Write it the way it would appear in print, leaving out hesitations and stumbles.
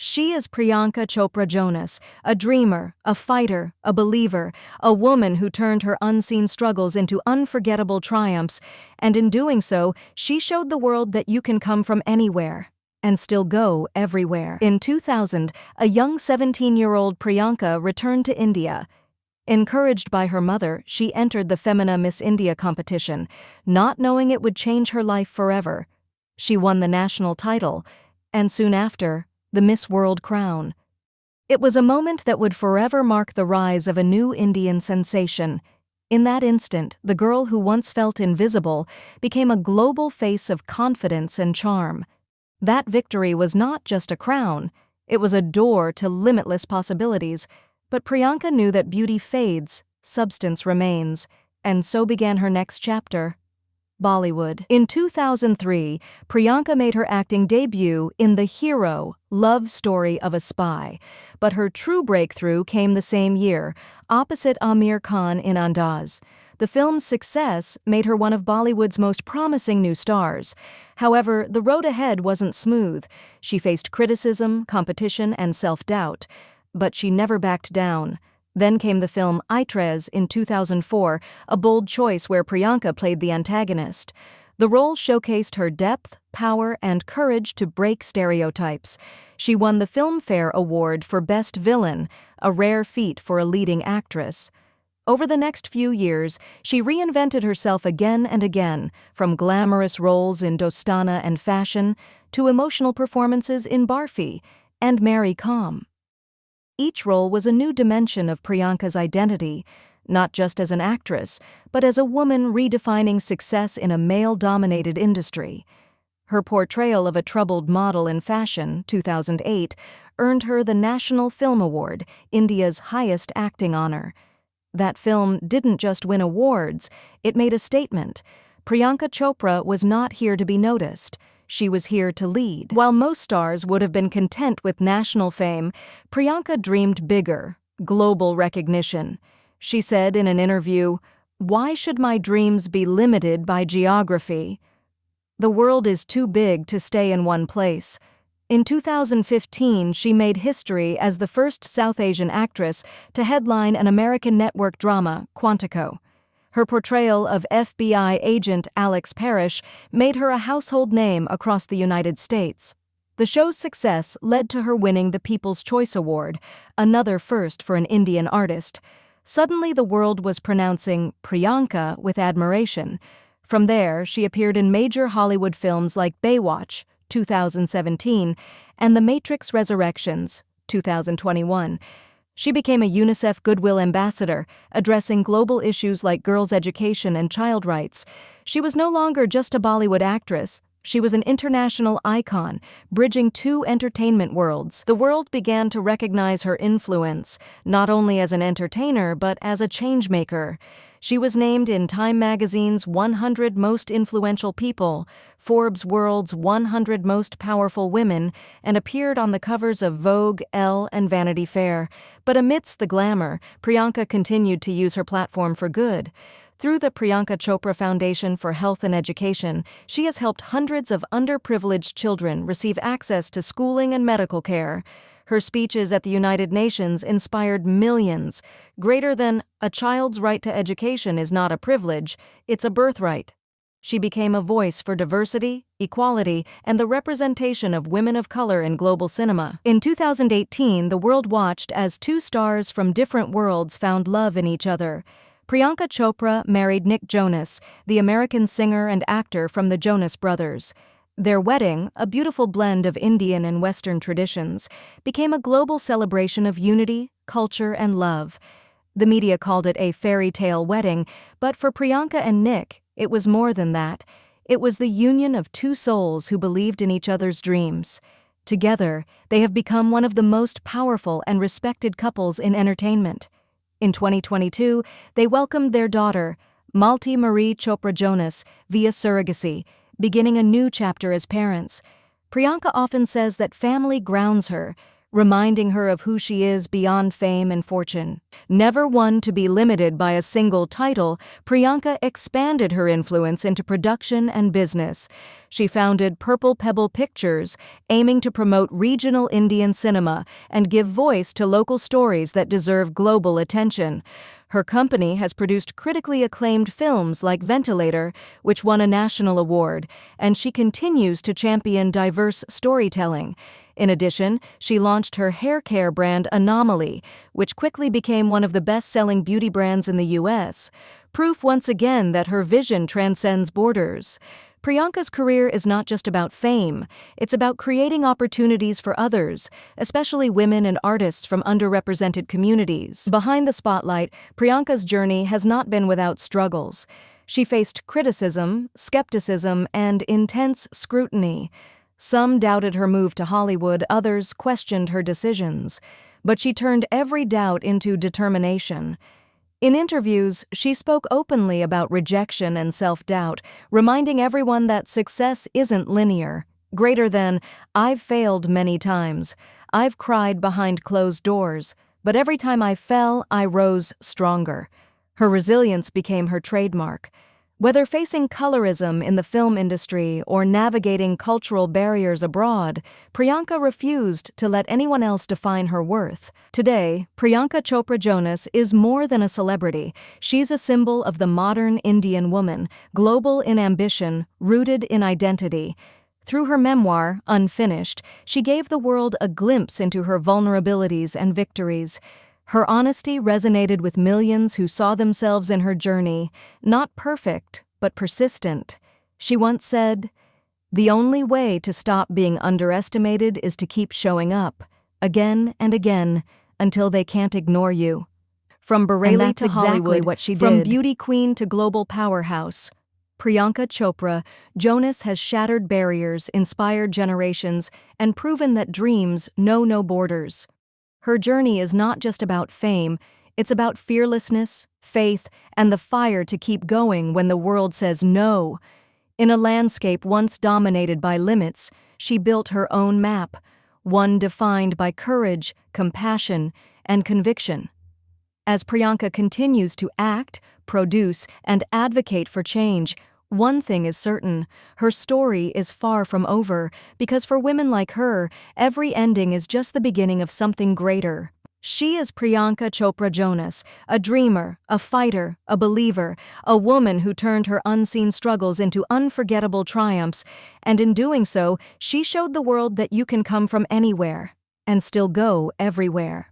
She is Priyanka Chopra Jonas, a dreamer, a fighter, a believer, a woman who turned her unseen struggles into unforgettable triumphs, and in doing so, she showed the world that you can come from anywhere and still go everywhere. In 2000, a young 17-year-old Priyanka returned to India. Encouraged by her mother, she entered the Femina Miss India competition, not knowing it would change her life forever. She won the national title, and soon after, the Miss World crown. It was a moment that would forever mark the rise of a new Indian sensation. In that instant, the girl who once felt invisible became a global face of confidence and charm. That victory was not just a crown, it was a door to limitless possibilities. But Priyanka knew that beauty fades, substance remains, and so began her next chapter. Bollywood. In 2003, Priyanka made her acting debut in The Hero, Love Story of a Spy, but her true breakthrough came the same year, opposite Amir Khan in Andaz. The film's success made her one of Bollywood's most promising new stars. However, the road ahead wasn't smooth. She faced criticism, competition, and self-doubt. But she never backed down. Then came the film Aitres in 2004, a bold choice where Priyanka played the antagonist. The role showcased her depth, power, and courage to break stereotypes. She won the Filmfare Award for Best Villain, a rare feat for a leading actress. Over the next few years, she reinvented herself again and again, from glamorous roles in Dostana and Fashion to emotional performances in Barfi and Mary Kom. Each role was a new dimension of Priyanka's identity, not just as an actress, but as a woman redefining success in a male-dominated industry. Her portrayal of a troubled model in Fashion, 2008, earned her the National Film Award, India's highest acting honor. That film didn't just win awards, it made a statement. Priyanka Chopra was not here to be noticed. She was here to lead. While most stars would have been content with national fame, Priyanka dreamed bigger, global recognition. She said in an interview, "Why should my dreams be limited by geography? The world is too big to stay in one place." In 2015, she made history as the first South Asian actress to headline an American network drama, Quantico. Her portrayal of FBI agent Alex Parrish made her a household name across the United States. The show's success led to her winning the People's Choice Award, another first for an Indian artist. Suddenly the world was pronouncing Priyanka with admiration. From there, she appeared in major Hollywood films like Baywatch, 2017, and The Matrix Resurrections, 2021. She became a UNICEF Goodwill Ambassador, addressing global issues like girls' education and child rights. She was no longer just a Bollywood actress. She was an international icon, bridging two entertainment worlds. The world began to recognize her influence, not only as an entertainer but as a changemaker. She was named in Time magazine's 100 Most Influential People, Forbes' World's 100 Most Powerful Women, and appeared on the covers of Vogue, Elle, and Vanity Fair. But amidst the glamour, Priyanka continued to use her platform for good. Through the Priyanka Chopra Foundation for Health and Education, she has helped hundreds of underprivileged children receive access to schooling and medical care. Her speeches at the United Nations inspired millions. Greater than "a child's right to education is not a privilege, it's a birthright." She became a voice for diversity, equality, and the representation of women of color in global cinema. In 2018, the world watched as two stars from different worlds found love in each other. Priyanka Chopra married Nick Jonas, the American singer and actor from the Jonas Brothers. Their wedding, a beautiful blend of Indian and Western traditions, became a global celebration of unity, culture, and love. The media called it a fairy tale wedding, but for Priyanka and Nick, it was more than that. It was the union of two souls who believed in each other's dreams. Together, they have become one of the most powerful and respected couples in entertainment. In 2022, they welcomed their daughter, Malti Marie Chopra Jonas, via surrogacy, beginning a new chapter as parents. Priyanka often says that family grounds her. reminding her of who she is beyond fame and fortune. Never one to be limited by a single title, Priyanka expanded her influence into production and business. She founded Purple Pebble Pictures, aiming to promote regional Indian cinema and give voice to local stories that deserve global attention. Her company has produced critically acclaimed films like Ventilator, which won a national award, and she continues to champion diverse storytelling. In addition, she launched her hair care brand Anomaly, which quickly became one of the best-selling beauty brands in the U.S. Proof once again that her vision transcends borders. Priyanka's career is not just about fame, it's about creating opportunities for others, especially women and artists from underrepresented communities. Behind the spotlight, Priyanka's journey has not been without struggles. She faced criticism, skepticism, and intense scrutiny. Some doubted her move to Hollywood, others questioned her decisions. But she turned every doubt into determination. In interviews, she spoke openly about rejection and self-doubt, reminding everyone that success isn't linear. Greater than, "I've failed many times. I've cried behind closed doors, but every time I fell, I rose stronger." Her resilience became her trademark. Whether facing colorism in the film industry or navigating cultural barriers abroad, Priyanka refused to let anyone else define her worth. Today, Priyanka Chopra Jonas is more than a celebrity. She's a symbol of the modern Indian woman, global in ambition, rooted in identity. Through her memoir, Unfinished, she gave the world a glimpse into her vulnerabilities and victories. Her honesty resonated with millions who saw themselves in her journey, not perfect, but persistent. She once said, "The only way to stop being underestimated is to keep showing up, again and again, until they can't ignore you." From Bareilly to Hollywood, what she did. From beauty queen to global powerhouse, Priyanka Chopra Jonas has shattered barriers, inspired generations, and proven that dreams know no borders. Her journey is not just about fame, it's about fearlessness, faith, and the fire to keep going when the world says no. In a landscape once dominated by limits, she built her own map, one defined by courage, compassion, and conviction. As Priyanka continues to act, produce, and advocate for change, one thing is certain, her story is far from over, because for women like her, every ending is just the beginning of something greater. She is Priyanka Chopra Jonas, a dreamer, a fighter, a believer, a woman who turned her unseen struggles into unforgettable triumphs, and in doing so, she showed the world that you can come from anywhere and still go everywhere.